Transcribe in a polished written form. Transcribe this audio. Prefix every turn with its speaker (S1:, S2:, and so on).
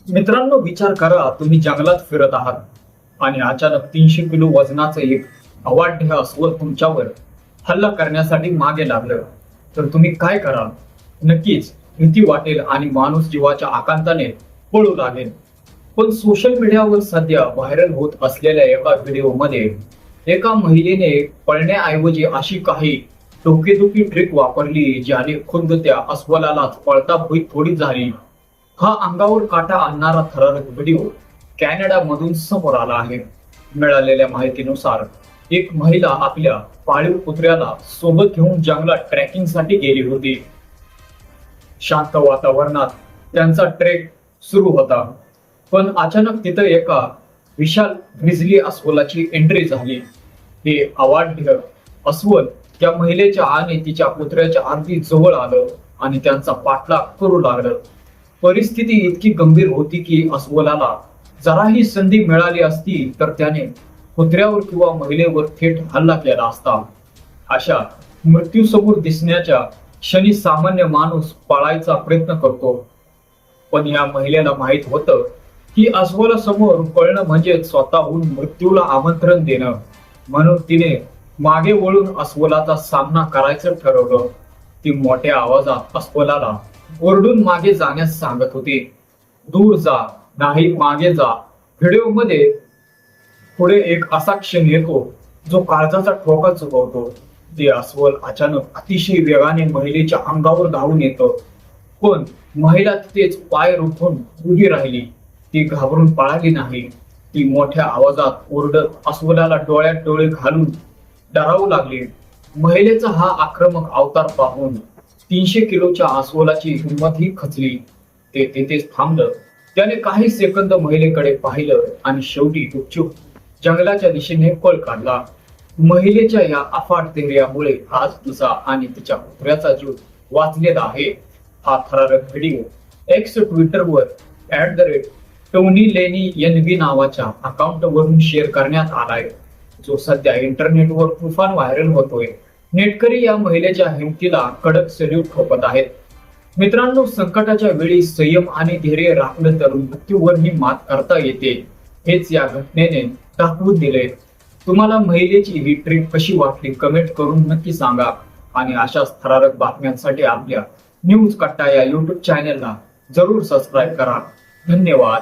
S1: मित्रांनो, विचार करा, तुम्ही जंगलात फिरत आहात आणि अचानक 300 किलो वजनाचं एक अवाढव्य अस्वल तुमच्यावर हल्ला करण्यासाठी मागे लागलं, तर तुम्ही काय कराल? नक्कीच भीती वाटेल आणि माणूस जीवाच्या आकांताने पळू लागेल. पण सोशल मीडियावर सध्या व्हायरल होत असलेल्या एका व्हिडिओमध्ये एका महिलेने पळण्याऐवजी अशी काही डोकेदुखी ट्रिक वापरली ज्याने खुद्द त्या अस्वलालाच पळता भीत थोडी झाली. हा अंगावर काटा आणणारा थरारक व्हिडिओ कॅनडा मधून समोर आला आहे. मिळालेल्या माहितीनुसार एक महिला आपल्या पाळीव कुत्र्याला सोबत घेऊन जंगलात ट्रेकिंग साठी गेली होती. शांत वातावरणात त्यांचा ट्रेक सुरू होता, पण अचानक तिथं एका विशाल ग्रिझली अस्वलाची एंट्री झाली. हे अवाढव्य अस्वल त्या महिलेच्या आणि तिच्या कुत्र्याच्या अगदी जवळ आलं आणि त्यांचा पाठलाग करू लागलं. परिस्थिती इतकी गंभीर होती की अस्वलाला जराही संधी मिळाली असती तर त्याने कुत्र्यावर किंवा महिलेवर थेट हल्ला केला असता. अशा मृत्यूसमोर दिसण्याच्या क्षणी सामान्य माणूस पळायचा प्रयत्न करतो, पण या महिलेला माहित होतं की अस्वलासमोर पळणं म्हणजे स्वतःहून मृत्यूला आमंत्रण देणं. म्हणून तिने मागे वळून अस्वलाचा सामना करायचं ठरवलं. ती मोठ्या आवाजात अस्वलाला ओरडून मागे जाण्यास सांगत होती. दूर जा, नाही मागे जा. व्हिडिओ मध्ये पुढे एक असा क्षण येतो जो काळजाचा ठोका चुकवतो. ते अस्वल अचानक अतिशय वेगाने महिलेच्या अंगावर धावून येतं, पण महिला तिथेच पाय रोखून उभी राहिली. ती घाबरून पळाली नाही. ती मोठ्या आवाजात ओरडत अस्वलाला डोळ्यात डोळे घालून डरावू लागली. महिलेचा हा आक्रमक अवतार पाहून 300 किलोच्या अस्वलाची हिंमतही खचली. ते तिथेच थांबलं. त्याने काही सेकंद महिलेकडे पाहिलं आणि शेवटी गुपचूप जंगलाच्या दिशेने पळ काढला. महिलेच्या या अफाट धैर्यामुळे आज तिचा आणि तिच्या कुत्र्याचा जीव वाचलेला आहे. हा थरारक व्हिडिओ एक्स ट्विटरवर @टोनी लेनी NV नावाच्या अकाउंट वरून शेअर करण्यात आलाय, जो सध्या इंटरनेटवर तुफान व्हायरल होतोय. नेटकरी या महिलेच्या हिमतीला कडक सल्यूट ठोकत आहेत. मित्रांनो, संकटाच्या वेळी संयम आणि धैर्य राखलं तर मृत्यूवरही मात करता येते, हेच या घटनेने दाखवून दिले. तुम्हाला महिलेची ही ट्रिक कशी वाटली कमेंट करून नक्की सांगा आणि अशाच थरारक बातम्यांसाठी आपल्या न्यूज कट्टा या YouTube चॅनलला जरूर सबस्क्राईब करा. धन्यवाद.